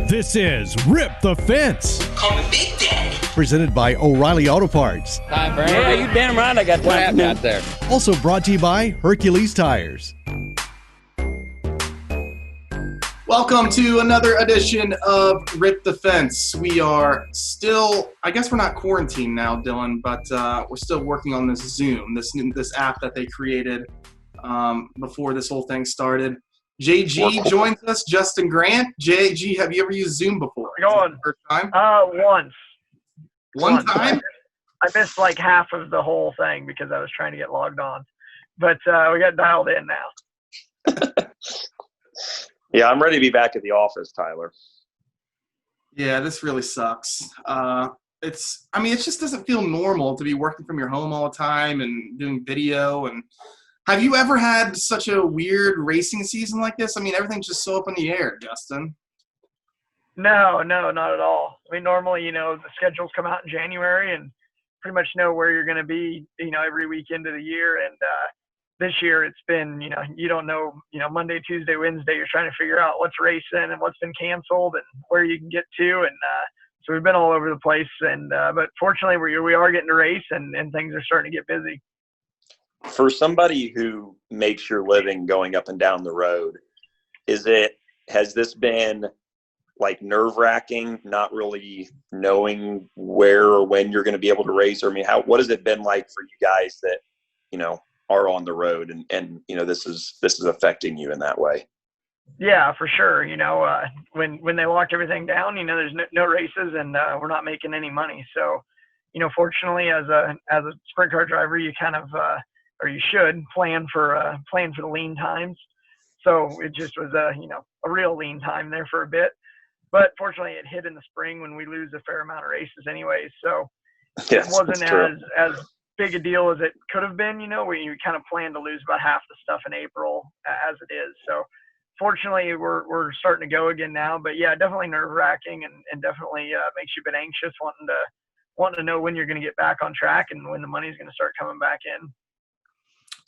This is Rip the Fence. Call me Big Daddy. Presented by O'Reilly Auto Parts. Time for yeah, you damn right I got time. What happened out there? Also brought to you by Hercules Tires. Welcome to another edition of Rip the Fence. We are still, I guess we're not quarantined now, Dillon, but we're still working on this Zoom, this app that they created before this whole thing started. JG joins us, Justin Grant. JG, have you ever used Zoom before? Going. First time? Once. One time? I missed like half of the whole thing because I was trying to get logged on. But we got dialed in now. Yeah, I'm ready to be back at the office, Tyler. Yeah, this really sucks. It just doesn't feel normal to be working from your home all the time and doing video. And have you ever had such a weird racing season like this? I mean, everything's just so up in the air, Justin. No, not at all. I mean, normally, the schedules come out in January and pretty much know where you're going to be, every week into the year. And this year it's been, you don't know, Monday, Tuesday, Wednesday, you're trying to figure out what's racing and what's been canceled and where you can get to. And so we've been all over the place. And but fortunately, we are getting to race and things are starting to get busy. For somebody who makes your living going up and down the road, has this been like nerve-wracking, not really knowing where or when you're going to be able to race? Or, I mean, what has it been like for you guys that, are on the road and this is affecting you in that way? Yeah, for sure. When they locked everything down, there's no races and we're not making any money. So, fortunately as a sprint car driver, you kind of, or you should plan for the lean times. So it just was a real lean time there for a bit. But fortunately, it hit in the spring when we lose a fair amount of races anyways. So yes, it wasn't as big a deal as it could have been, where you kind of plan to lose about half the stuff in April as it is. So fortunately, we're starting to go again now. But yeah, definitely nerve-wracking and definitely makes you a bit anxious, wanting to know when you're going to get back on track and when the money's going to start coming back in.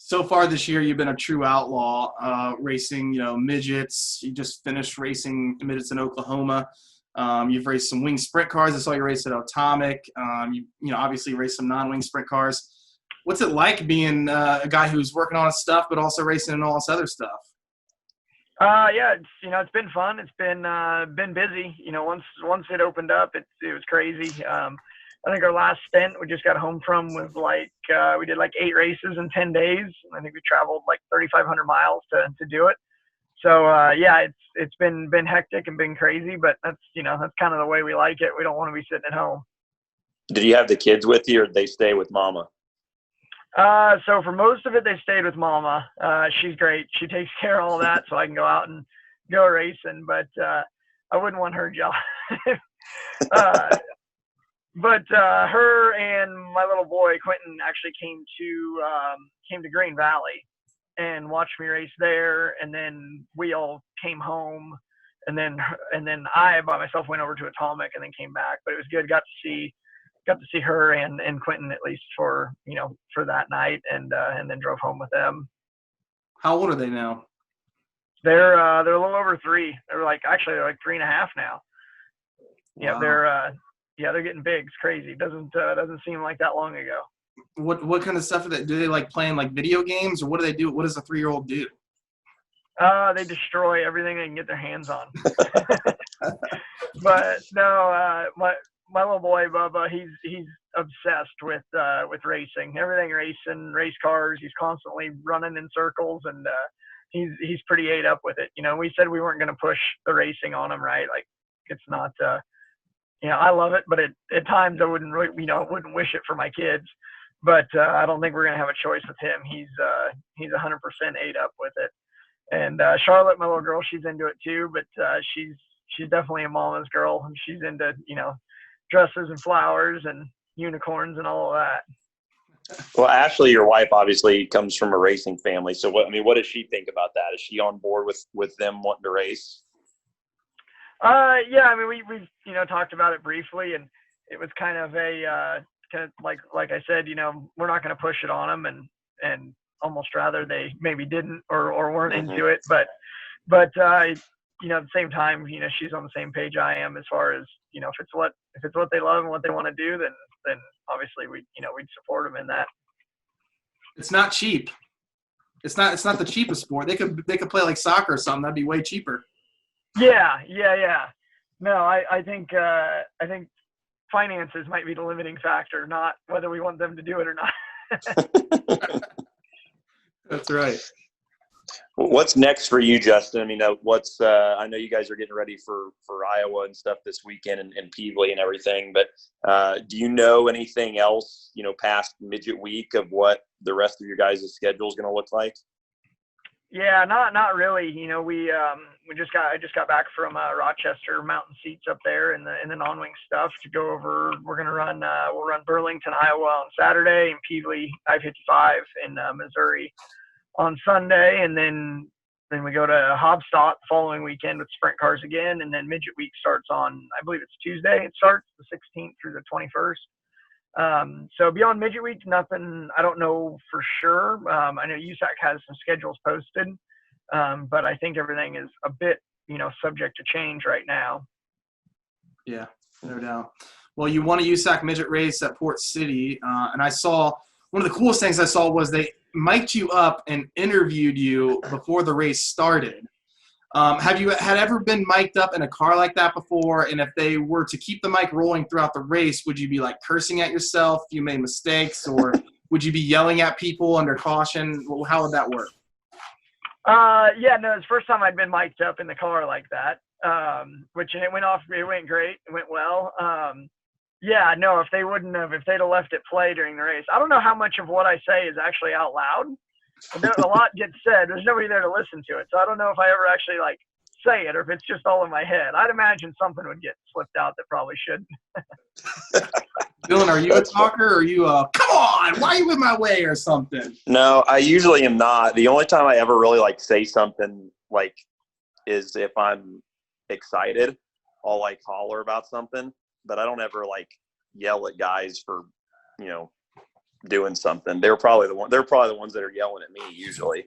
So far this year, you've been a true outlaw, racing, midgets. You just finished racing midgets in Oklahoma. You've raced some wing sprint cars. I saw you race at Atomic. You obviously raced some non-wing sprint cars. What's it like being a guy who's working on his stuff, but also racing and all this other stuff? Yeah, it's been fun. It's been busy. Once it opened up, it was crazy. I think our last stint we just got home from was we did 8 races in 10 days. I think we traveled 3,500 miles to do it. So yeah, it's been hectic and been crazy, but that's kind of the way we like it. We don't want to be sitting at home. Did you have the kids with you, or did they stay with Mama? So for most of it, they stayed with Mama. She's great. She takes care of all that, so I can go out and go racing. But I wouldn't want her job. But her and my little boy Quentin actually came to Green Valley and watched me race there, and then we all came home, and then I by myself went over to Atomic and then came back. But it was good. Got to see her and Quentin at least for that night, and then drove home with them. How old are they now? They're a little over 3. They're actually 3.5 now. Yeah, Wow. they're getting big. It's crazy. Doesn't seem like that long ago. What kind of stuff do they playing video games, or what do they do? What does a 3-year-old do? They destroy everything they can get their hands on. But no, my little boy Bubba, he's obsessed with racing. Everything racing, race cars. He's constantly running in circles, and he's pretty ate up with it. We said we weren't going to push the racing on him, right? It's not. I love it, but at times I wouldn't really, wouldn't wish it for my kids. But I don't think we're gonna have a choice with him. He's 100% ate up with it. And Charlotte, my little girl, she's into it too. But she's definitely a mama's girl. She's into dresses and flowers and unicorns and all of that. Well, Ashley, your wife, obviously comes from a racing family. So what does she think about that? Is she on board with them wanting to race? Yeah, we've talked about it briefly, and it was kind of like I said, we're not going to push it on them, and almost rather they maybe didn't or weren't into it, but at the same time, she's on the same page I am as far as, if it's what they love and what they want to do, then obviously we'd support them in that. It's not cheap. It's not the cheapest sport. They could play like soccer or something. That'd be way cheaper. Yeah. No, I think finances might be the limiting factor, not whether we want them to do it or not. That's right. What's next for you, Justin? I mean, I know you guys are getting ready for Iowa and stuff this weekend and Peevely and everything, but do you know anything else, past Midget week of what the rest of your guys' schedule is going to look like? Yeah, not really. I just got back from Rochester Mountain Seats up there in the non-wing stuff to go over. We'll run Burlington, Iowa on Saturday and Peevely I-55 in Missouri on Sunday, and then we go to Hobstadt the following weekend with sprint cars again, and then Midget week starts on, I believe it's Tuesday. It starts the 16th through the 21st. So beyond Midget week, nothing. I don't know for sure. I know USAC has some schedules posted, but I think everything is a bit, subject to change right now. Yeah, no doubt. Well, you won a USAC Midget race at Port City, and I saw one of the coolest things I saw was they mic'd you up and interviewed you before the race started. Have you ever been mic'd up in a car like that before? And if they were to keep the mic rolling throughout the race, would you be like cursing at yourself if you made mistakes, or would you be yelling at people under caution? How would that work? Yeah, no, it's the first time I'd been mic'd up in the car like that, it went great. It went well. Yeah, no, if they'd have left it play during the race. I don't know how much of what I say is actually out loud. A lot gets said. There's nobody there to listen to it. So I don't know if I ever actually say it or if it's just all in my head. I'd imagine something would get slipped out that probably shouldn't. Dillon, are you a talker or are you come on, why are you in my way or something? No, I usually am not. The only time I ever really say something is if I'm excited. I'll holler about something, but I don't ever yell at guys for, doing something. They're probably the ones that are yelling at me usually.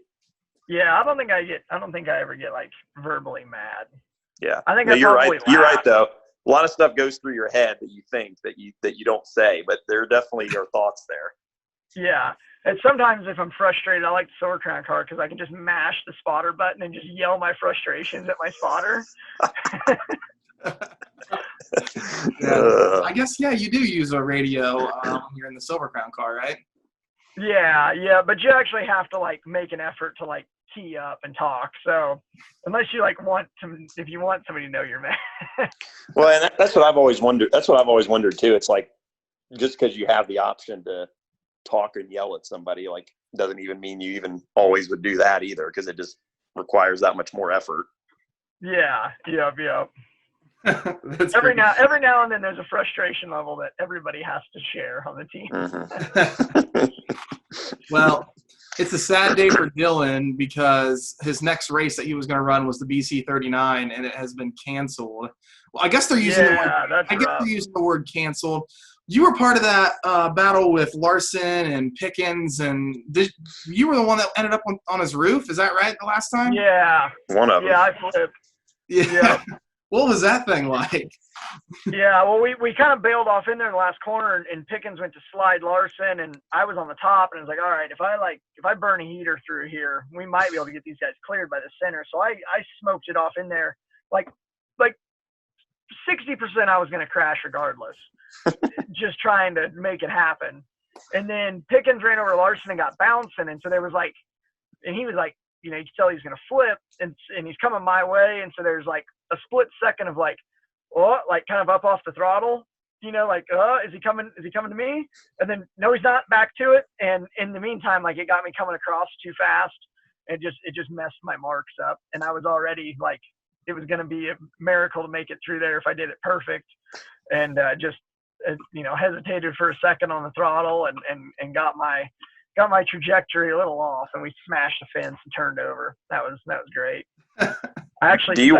Yeah, I don't think I ever get verbally mad. Yeah. I think you're right. You're right though. A lot of stuff goes through your head that you think that you don't say, but there definitely are thoughts there. Yeah. And sometimes if I'm frustrated, I like the Silver Crown car because I can just mash the spotter button and just yell my frustrations at my spotter. I guess, you do use a radio when you're in the Silver Crown car, right? Yeah, but you actually have to make an effort to tee up and talk. So unless you if you want somebody to know you're mad. Well, and that's what I've always wondered. That's what I've always wondered too. It's just because you have the option to talk and yell at somebody, doesn't even mean you even always would do that either, because it just requires that much more effort. Yeah. That's every now and then there's a frustration level that everybody has to share on the team. Mm-hmm. Well, it's a sad day for Dillon because his next race that he was going to run was the BC39, and it has been canceled. Well, I guess they're using the word canceled. You were part of that battle with Larson and Pickens, and you were the one that ended up on his roof. Is that right? The last time? Yeah. One of them. Yeah, I flipped. Yeah. What was that thing like? Yeah, well, we kind of bailed off in there in the last corner, and Pickens went to slide Larson, and I was on the top, and I was like, all right, if I burn a heater through here, we might be able to get these guys cleared by the center. So I smoked it off in there, 60% I was going to crash regardless, just trying to make it happen. And then Pickens ran over Larson and got bouncing, and so there was and he was you could tell he's going to flip, and he's coming my way, and so there's a split second of kind of up off the throttle, is he coming to me? And then no, he's not, back to it. And in the meantime, it got me coming across too fast. It just messed my marks up, and I was already it was going to be a miracle to make it through there if I did it perfect, and hesitated for a second on the throttle and got my trajectory a little off, and we smashed the fence and turned over. That was great. I actually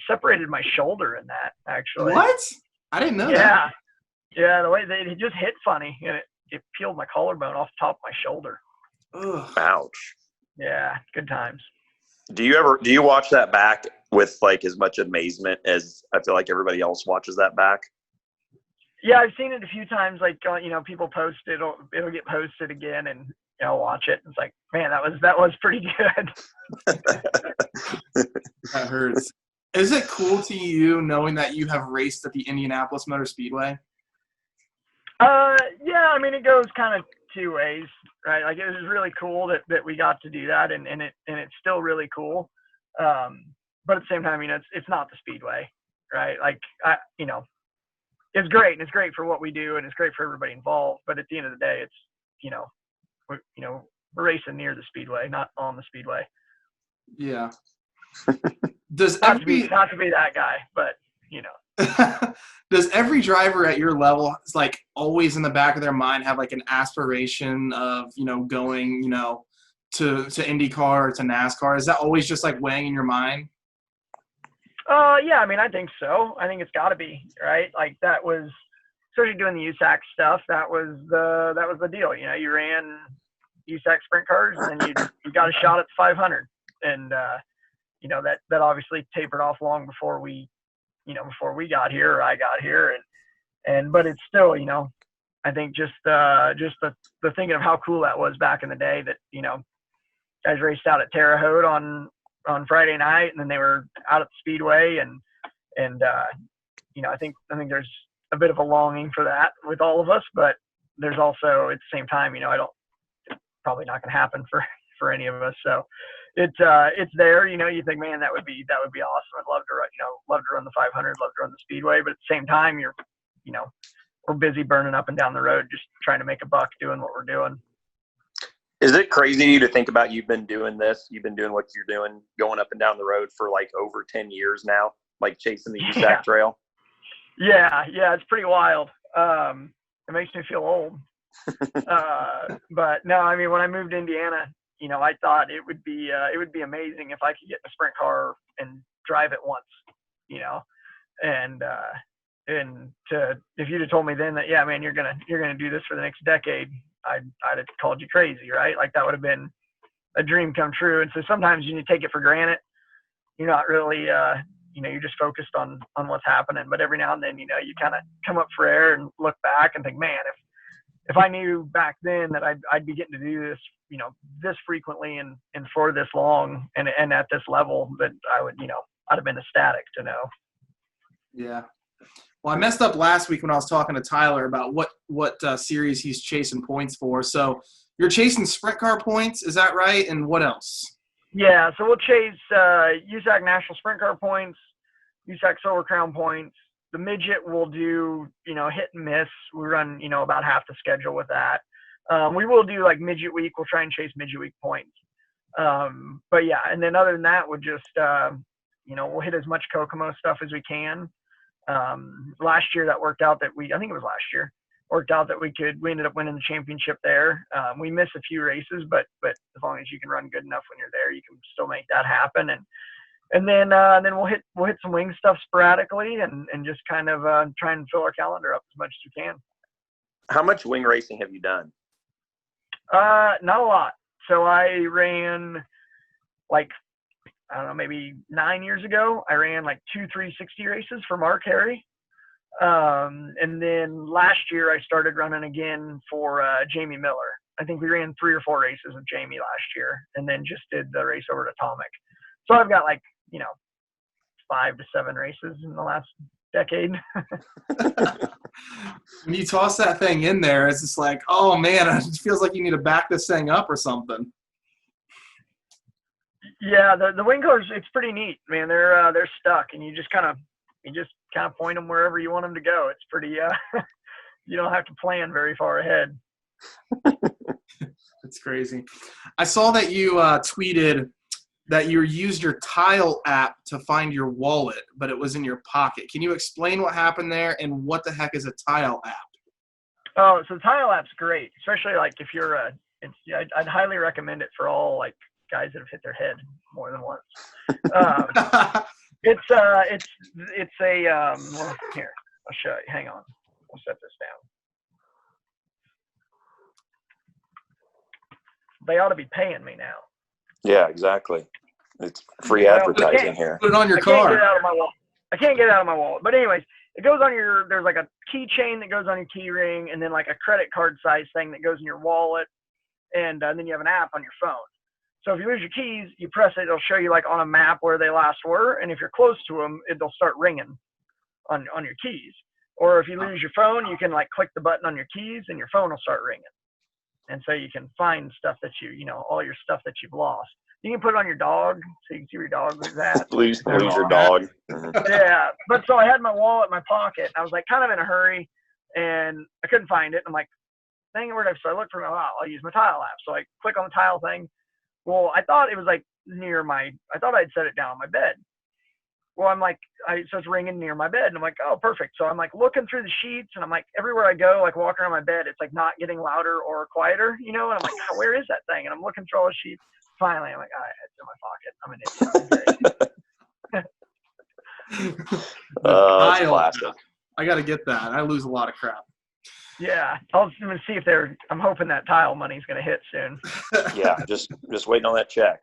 separated my shoulder in that, actually. What? I didn't know that. Yeah, the way it just hit funny, and it peeled my collarbone off the top of my shoulder. Ugh. Ouch. Yeah, good times. Do you watch that back with like as much amazement as I feel like everybody else watches that back? Yeah, I've seen it a few times. Like people post it, it'll get posted again, and watch it. It's like, man, that was pretty good. That hurts. Is it cool to you knowing that you have raced at the Indianapolis Motor Speedway? Yeah, I mean, it goes kind of two ways, right? Like, it was really cool that we got to do that, and it's still really cool. But at the same time, it's not the Speedway, right? Like, it's great, and it's great for what we do, and it's great for everybody involved. But at the end of the day, it's, we're racing near the Speedway, not on the Speedway. Yeah. Not to be that guy, but Does every driver at your level, like, always in the back of their mind have like an aspiration of going to IndyCar or to NASCAR? Is that always just like weighing in your mind? Yeah, I mean, I think so. I think it's got to be, right? Like, that was, especially doing the USAC stuff, that was the deal. You ran USAC sprint cars, and then you got a shot at the 500, and that obviously tapered off long before we got here, or I got here, but it's still, I think just the thinking of how cool that was back in the day, that guys raced out at Terre Haute on Friday night, and then they were out at the Speedway, and I think there's a bit of a longing for that with all of us, but there's also, at the same time, it's probably not going to happen for any of us. So it's there. You think, man, that would be awesome. I'd love to run the 500, love to run the Speedway, but at the same time, we're busy burning up and down the road, just trying to make a buck doing what we're doing. Is it crazy to think about you've been doing what you're doing, going up and down the road for like over 10 years now, like chasing the USAC trail? Yeah, it's pretty wild. It makes me feel old. But no, I mean, when I moved to Indiana, I thought it would be amazing if I could get in a sprint car and drive it once, if you'd have told me then that, yeah, man, you're gonna do this for the next decade, I'd have called you crazy, right? Like, that would have been a dream come true. And so sometimes you take it for granted. You're not really, you're just focused on what's happening. But every now and then, you kind of come up for air and look back and think, man, if I knew back then that I'd be getting to do this, this frequently and for this long and at this level, that I would, I'd have been ecstatic to know. Yeah. Well, I messed up last week when I was talking to Tyler about what series he's chasing points for. So you're chasing sprint car points, is that right? And what else? Yeah, so we'll chase USAC National Sprint Car points, USAC Silver Crown points. The Midget will do, hit and miss. We run, about half the schedule with that. We will do like Midget Week. We'll try and chase Midget Week points. But yeah, and then other than that, we'll just, we'll hit as much Kokomo stuff as we can. Last year that worked out that I think it was last year, worked out that we ended up winning the championship there. We missed a few races, but as long as you can run good enough when you're there, you can still make that happen. And then we'll hit some wing stuff sporadically and just kind of try and fill our calendar up as much as we can. How much wing racing have you done? Not a lot. So I ran I don't know, maybe 9 years ago, I ran like 2 360 races for Mark Harry. And then last year I started running again for Jamie Miller. I think we ran 3 or 4 races with Jamie last year, and then just did the race over at Atomic. So I've got 5 to 7 races in the last decade. When you toss that thing in there, it's just like, oh man, it feels like you need to back this thing up or something. Yeah, the wing cars, it's pretty neat, man. They're stuck, and you just kind of point them wherever you want them to go. It's pretty you don't have to plan very far ahead. That's crazy. I saw that you tweeted that you used your Tile app to find your wallet, but it was in your pocket. Can you explain what happened there, and what the heck is a Tile app? Oh, so the Tile app's great, especially if you're I'd highly recommend it for all guys that have hit their head more than once. It's a well, here, I'll show you. Hang on, we'll set this down. They ought to be paying me now. Yeah, exactly. It's free Well, advertising here. Put it on your I can't car. get it out of my wallet. I can't get it out of my wallet. But anyways, it goes on there's like a keychain that goes on your key ring, and then like a credit card size thing that goes in your wallet, and then you have an app on your phone. So if you lose your keys, you press it, it'll show you like on a map where they last were, and if you're close to them, it'll start ringing on your keys. Or if you lose your phone, you can like click the button on your keys, and your phone will start ringing. And so you can find stuff that all your stuff that you've lost. You can put it on your dog, so you can see where your dog was at. Lose your dog. Yeah, but so I had my wallet in my pocket. I was like kind of in a hurry, and I couldn't find it. I'm like, dang, where did I? So I looked for I'll use my tile app. So I click on the tile thing. Well, I thought it was like I thought I'd set it down on my bed. Well, I'm like, so it's ringing near my bed, and I'm like, oh, perfect. So I'm like looking through the sheets, and I'm like, everywhere I go, like walking around my bed, it's like not getting louder or quieter, and I'm like, oh, where is that thing? And I'm looking through all the sheets. Finally, I'm like, it's in my pocket. I'm an idiot. That's classic. I got to get that. I lose a lot of crap. Yeah, I'm gonna see if I'm hoping that tile money's gonna hit soon. Yeah, just waiting on that check.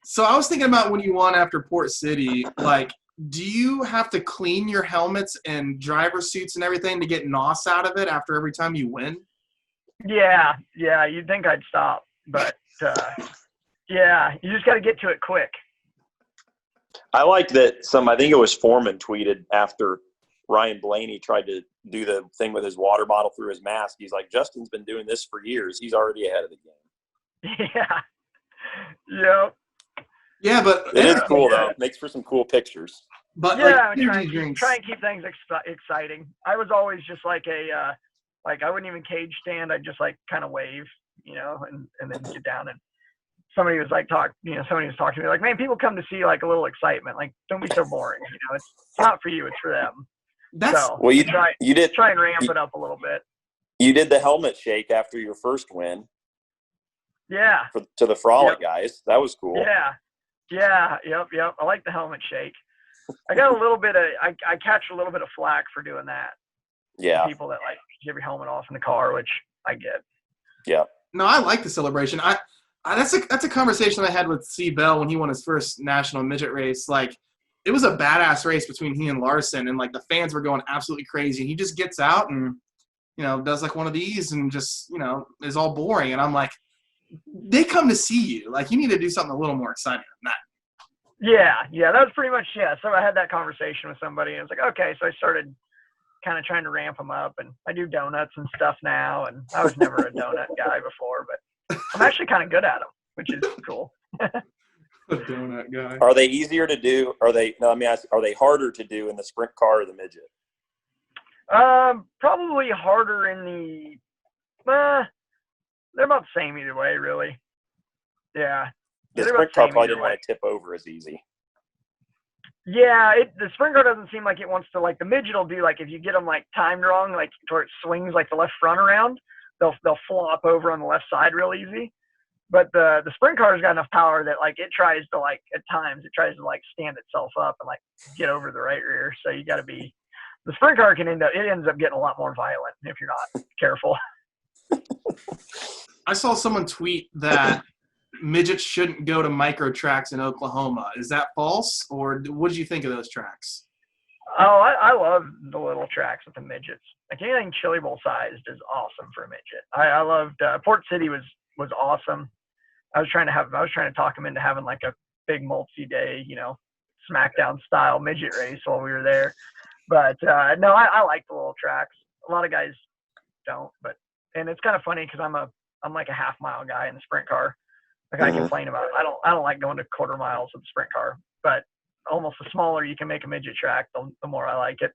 So I was thinking about when you won after Port City, like, do you have to clean your helmets and driver suits and everything to get NOS out of it after every time you win? Yeah, you'd think I'd stop, but yeah, you just got to get to it quick. I like that I think it was Foreman tweeted after Ryan Blaney tried to do the thing with his water bottle through his mask. He's like, Justin's been doing this for years. He's already ahead of the game. Yeah. Yep. Yeah, but it is cool though. It makes for some cool pictures. But yeah, like, try and keep things exciting. I was always just like I wouldn't even cage stand. I'd just like kind of wave, and then get down. And somebody was like somebody was talking to me like, man, people come to see like a little excitement. Like, don't be so boring. It's not for you. It's for them. Well, you did try and ramp it up a little bit. You did the helmet shake after your first win. Yeah. To the Frolic guys. That was cool. Yeah. Yeah. Yep. I like the helmet shake. I got a little bit I catch a little bit of flack for doing that. Yeah. People that like give your helmet off in the car, which I get. Yeah. No, I like the celebration. That's a conversation I had with C. Bell when he won his first national midget race. Like, it was a badass race between he and Larson, and like the fans were going absolutely crazy. He just gets out and does like one of these and just is all boring. And I'm like, they come to see you. Like, you need to do something a little more exciting than that. Yeah, that was pretty much So I had that conversation with somebody, and I was like, okay. So I started kind of trying to ramp them up, and I do donuts and stuff now. And I was never a donut guy before, but I'm actually kind of good at them, which is cool. A donut guy. Are they easier to do? Are they harder to do in the sprint car or the midget? Probably harder in they're about the same either way, really. Yeah. The sprint car probably didn't want to tip over as easy. Yeah, the sprint car doesn't seem like it wants to. Like, the midget will do, like, if you get them like timed wrong, like where it swings like the left front around, they'll flop over on the left side real easy. But the sprint car's got enough power that like it tries to like at times it tries to like stand itself up and like get over the right rear. So you got to be. The sprint car ends up getting a lot more violent if you're not careful. I saw someone tweet that midgets shouldn't go to micro tracks in Oklahoma. Is that false, or what did you think of those tracks? Oh, I love the little tracks with the midgets. Like, anything Chili Bowl sized is awesome for a midget. I loved Port City was awesome. I was trying to talk him into having like a big multi-day, SmackDown style midget race while we were there. But no, I like the little tracks. A lot of guys don't, and it's kind of funny because I'm like a half mile guy in the sprint car. Like, I complain about it. I don't like going to quarter miles with the sprint car, but almost the smaller you can make a midget track, the more I like it.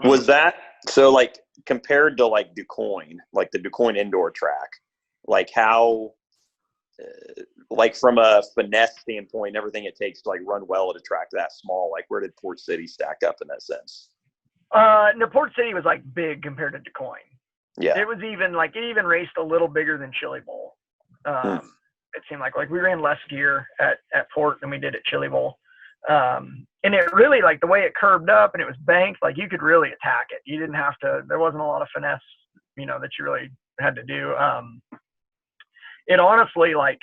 Was that so? Like, compared to like DuQuoin, like the DuQuoin indoor track, like how, like from a finesse standpoint, everything it takes to like run well at a track that small, like where did Port City stack up in that sense? No, Port City was like big compared to DuQuoin. Yeah. It was it even raced a little bigger than Chili Bowl. It seemed like we ran less gear at Port than we did at Chili Bowl. And it really, like, the way it curved up and it was banked, like, you could really attack it. You didn't have to, there wasn't a lot of finesse, that you really had to do. It honestly, like,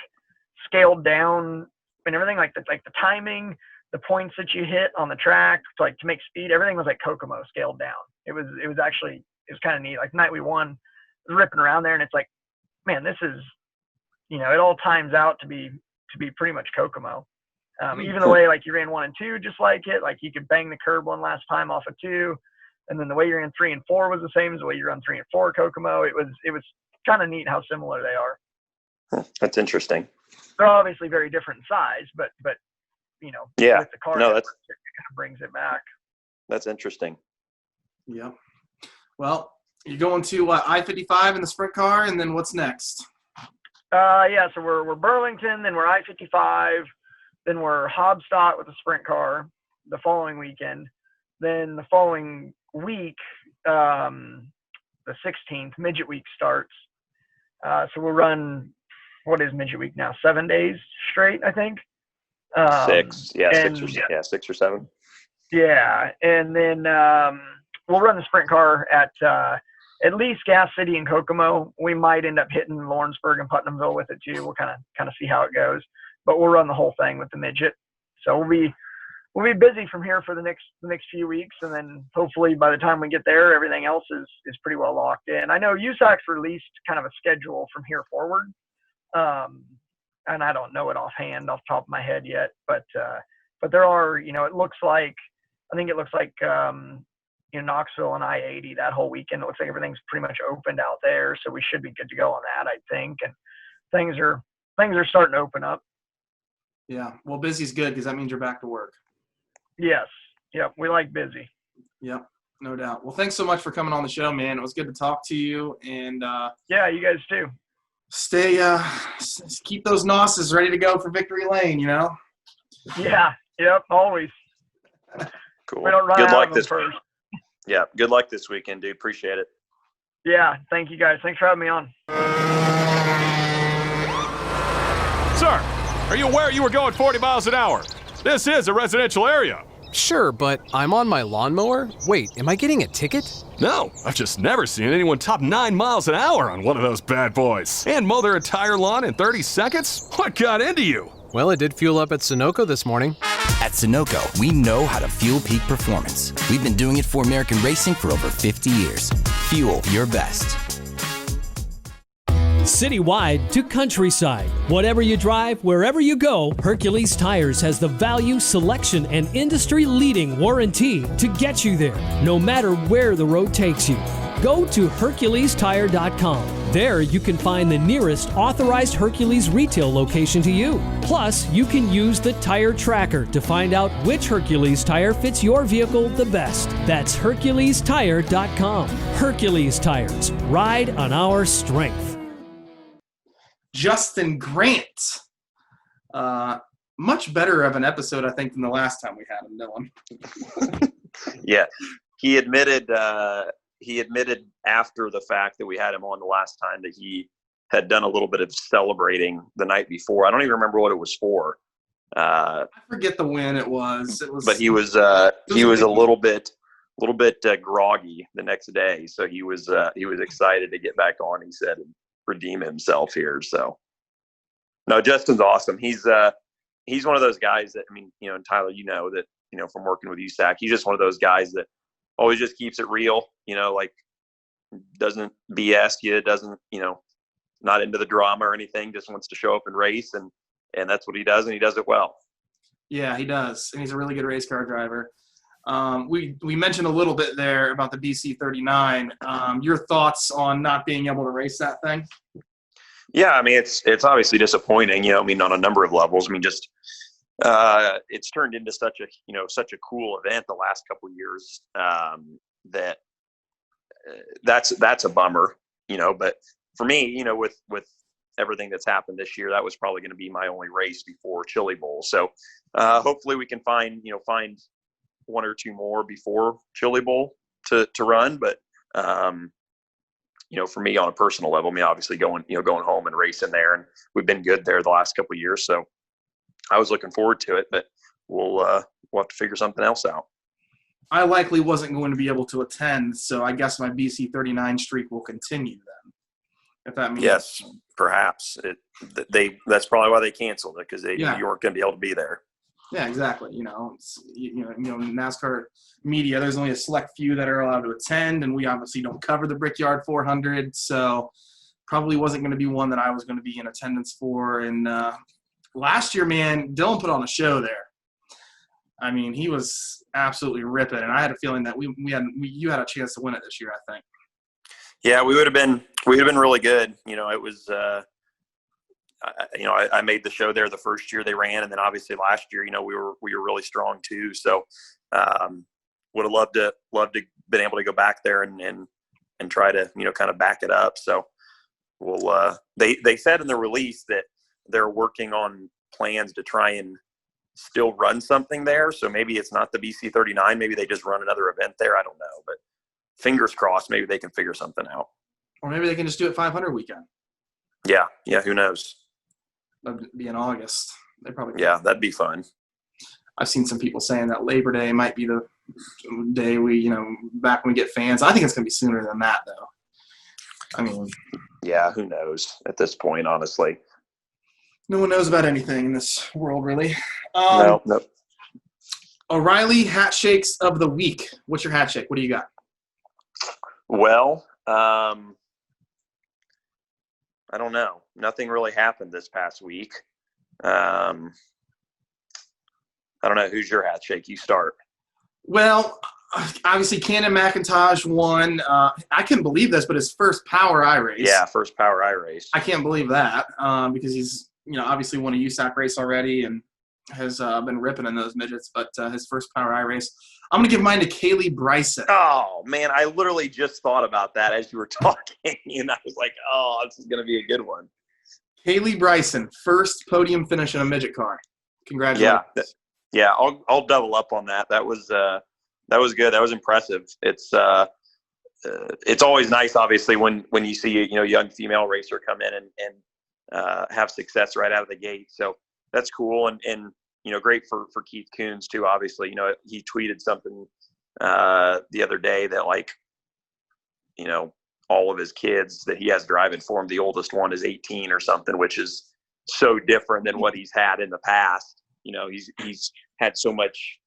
scaled down and everything, like the timing, the points that you hit on the track, to make speed, everything was like Kokomo scaled down. It was kind of neat. Like night we won, ripping around there, and it's like, man, this is, it all times out to be pretty much Kokomo. Even the way like you ran 1 and 2, just like it, like you could bang the curb one last time off of 2, and then the way you ran 3 and 4 was the same as the way you run 3 and 4 Kokomo. It was kind of neat how similar they are. That's interesting. They're obviously very different in size, but Yeah. with the car, No, it kind of brings it back. That's interesting. Yeah. Well, you're going to I-55 in the sprint car, and then what's next? Yeah, so we're Burlington, then we're I-55, then we're Hobstadt with the sprint car the following weekend. Then the following week, the 16th, Midget week starts. So we'll run, what is Midget week now? 7 days straight, I think. 6 or 7. Yeah, and then we'll run the sprint car at least Gas City and Kokomo. We might end up hitting Lawrenceburg and Putnamville with it too. We'll kind of see how it goes, but we'll run the whole thing with the Midget. So we'll be busy from here for the next few weeks, and then hopefully by the time we get there, everything else is pretty well locked in. I know USAC's released kind of a schedule from here forward, and I don't know it offhand off the top of my head yet, but there are, it looks like Knoxville and I-80 that whole weekend. It looks like everything's pretty much opened out there, so we should be good to go on that, I think. And things are starting to open up. Yeah, well, busy's good because that means you're back to work. Yes. Yep. We like busy. Yep, no doubt. Well, thanks so much for coming on the show, man. It was good to talk to you, and yeah, you guys too. Keep those nosses ready to go for victory lane. Yeah. Yep. Always. Cool. We don't run Good out luck of them this first. Yeah. Good luck this weekend, dude. Appreciate it. Yeah. Thank you guys. Thanks for having me on. Sir, are you aware you were going 40 miles an hour? This is a residential area. Sure, but I'm on my lawnmower? Wait, am I getting a ticket? No, I've just never seen anyone top 9 miles an hour on one of those bad boys. And mow their entire lawn in 30 seconds? What got into you? Well, it did fuel up at Sunoco this morning. At Sunoco, we know how to fuel peak performance. We've been doing it for American racing for over 50 years. Fuel your best. Citywide to countryside. Whatever you drive, wherever you go, Hercules Tires has the value, selection, and industry-leading warranty to get you there, no matter where the road takes you. Go to HerculesTire.com. There you can find the nearest authorized Hercules retail location to you. Plus, you can use the tire tracker to find out which Hercules tire fits your vehicle the best. That's HerculesTire.com. Hercules Tires. Ride on our strength. Justin Grant. Much better of an episode, I think, than the last time we had him, Dillon. Yeah. He admitted after the fact that we had him on the last time that he had done a little bit of celebrating the night before. I don't even remember what it was for. I forget the win it was. But he was a little bit groggy the next day. So he was excited to get back on, he said, and redeem himself here. So no, Justin's awesome. He's one of those guys that, and Tyler, that, from working with USAC, he's just one of those guys that always just keeps it real, like doesn't BS you, doesn't, not into the drama or anything, just wants to show up and race. And that's what he does. And he does it well. Yeah, he does. And he's a really good race car driver. We mentioned a little bit there about the BC39. Your thoughts on not being able to race that thing? Yeah, it's obviously disappointing, on a number of levels. It's turned into such a cool event the last couple of years, that's a bummer, but for me, with everything that's happened this year, that was probably going to be my only race before Chili Bowl. So, hopefully we can find one or two more before Chili Bowl to run. But, for me on a personal level, obviously going home and racing there, and we've been good there the last couple of years. So I was looking forward to it, but we'll have to figure something else out. I likely wasn't going to be able to attend, so I guess my BC39 streak will continue then. If that means perhaps that's probably why they canceled it, because you weren't going to be able to be there. Yeah, exactly. NASCAR media, there's only a select few that are allowed to attend, and we obviously don't cover the Brickyard 400, so probably wasn't going to be one that I was going to be in attendance for. And last year, man, Dillon put on a show there. I mean, he was absolutely ripping, and I had a feeling that you had a chance to win it this year, I think. Yeah, we would have been really good. It was I made the show there the first year they ran, and then obviously last year, we were really strong too. So would have loved to been able to go back there and try to kind of back it up. So they said in the release that they're working on plans to try and still run something there. So maybe it's not the BC39. Maybe they just run another event there. I don't know, but fingers crossed, maybe they can figure something out. Or maybe they can just do it 500 weekend. Yeah. Who knows? That'd be in August. They probably. Yeah, that'd be fun. I've seen some people saying that Labor Day might be the day back when we get fans. I think it's going to be sooner than that, though. I mean. Yeah, who knows at this point, honestly. No one knows about anything in this world, really. No. O'Reilly Hat Shakes of the Week. What's your hat shake? What do you got? Well, I don't know. Nothing really happened this past week. I don't know. Who's your hat shake? You start. Well, obviously, Cannon McIntosh won. I couldn't believe this, but his first Power I race. Yeah, first Power I race. I can't believe that because he's obviously won a USAC race already and has been ripping in those midgets. But his first Power I race. I'm going to give mine to Kaylee Bryson. Oh, man, I literally just thought about that as you were talking, and I was like, oh, this is going to be a good one. Kaylee Bryson, first podium finish in a midget car. Congratulations. Yeah, I'll double up on that. That was good. That was impressive. It's always nice, obviously, when you see a young female racer come in and have success right out of the gate. So that's cool, and great for Keith Coons too. Obviously, he tweeted something the other day that all of his kids that he has driving for him, the oldest one is 18 or something, which is so different than what he's had in the past. He's had so much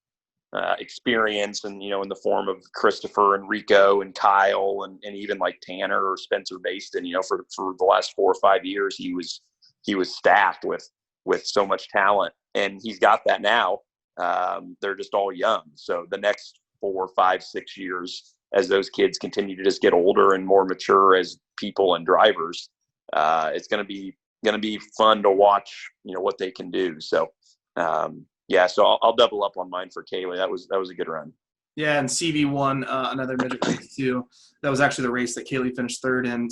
experience and, in the form of Christopher and Rico and Kyle and even like Tanner or Spencer Baston, for the last 4 or 5 years, he was stacked with so much talent, and he's got that now. They're just all young. So the next 4, 5, 6 years, as those kids continue to just get older and more mature as people and drivers, it's going to be fun to watch, what they can do. So, so I'll double up on mine for Kaylee. That was a good run. Yeah, and CV won another midget race too. That was actually the race that Kaylee finished third in.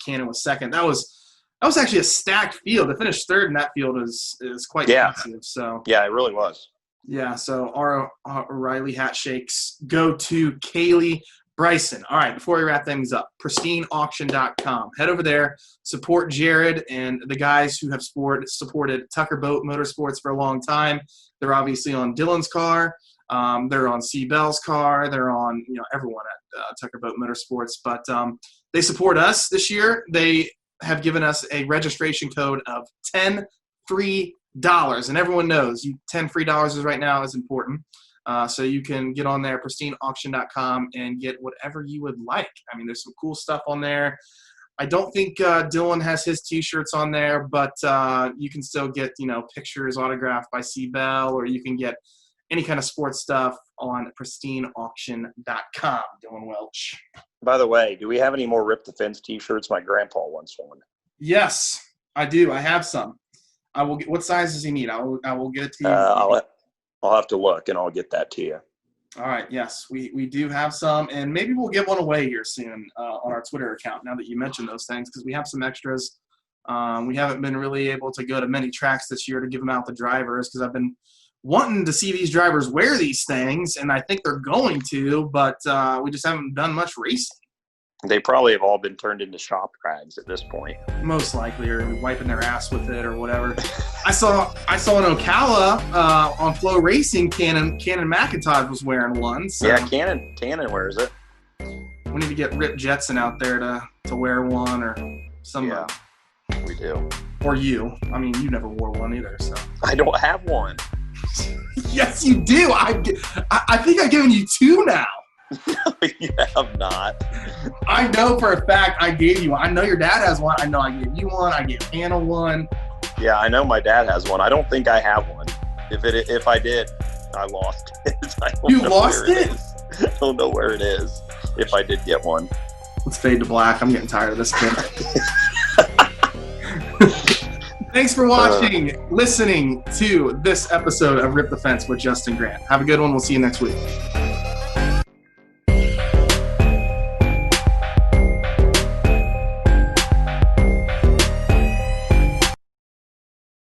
Cannon was second. That was actually a stacked field. To finish third in that field is quite impressive. So yeah, it really was. Yeah, so our O'Reilly hat shakes go to Kaylee Bryson. All right, before we wrap things up, pristineauction.com. Head over there, support Jared and the guys who have supported Tucker Boat Motorsports for a long time. They're obviously on Dillon's car. They're on C. Bell's car. They're on everyone at Tucker Boat Motorsports. But they support us this year. They have given us a registration code of $10 free. And everyone knows $10 free right now is important. So you can get on there, pristineauction.com, and get whatever you would like. I mean, there's some cool stuff on there. I don't think Dillon has his T-shirts on there, but you can still get, pictures autographed by C. Bell, or you can get any kind of sports stuff on pristineauction.com. Dillon Welch. By the way, do we have any more Rip the Fence T-shirts? My grandpa wants one. Yes, I do. I have some. I will get. What size does he need? I will get it to you. I'll have to look, and I'll get that to you. All right. Yes, we do have some, and maybe we'll give one away here soon on our Twitter account. Now that you mentioned those things, because we have some extras. We haven't been really able to go to many tracks this year to give them out to drivers, because I've been wanting to see these drivers wear these things, and I think they're going to, but we just haven't done much racing. They probably have all been turned into shop rags at this point. Most likely, or wiping their ass with it or whatever. I saw an Ocala on Flow Racing. Cannon McIntosh was wearing one. So yeah, Cannon wears it. We need to get Rip Jetson out there to wear one or some. Yeah. We do. Or you. I mean, you never wore one either, so. I don't have one. Yes, you do. I think I've given you 2 now. No, you have not. I know for a fact I gave you one. I know your dad has one. I know I gave you one. I gave Hannah one. Yeah, I know my dad has one. I don't think I have one. If I did, I lost it. You lost it? I don't know where it is. If I did get one. Let's fade to black. I'm getting tired of this kid. Thanks for watching, listening to this episode of Rip the Fence with Justin Grant. Have a good one. We'll see you next week.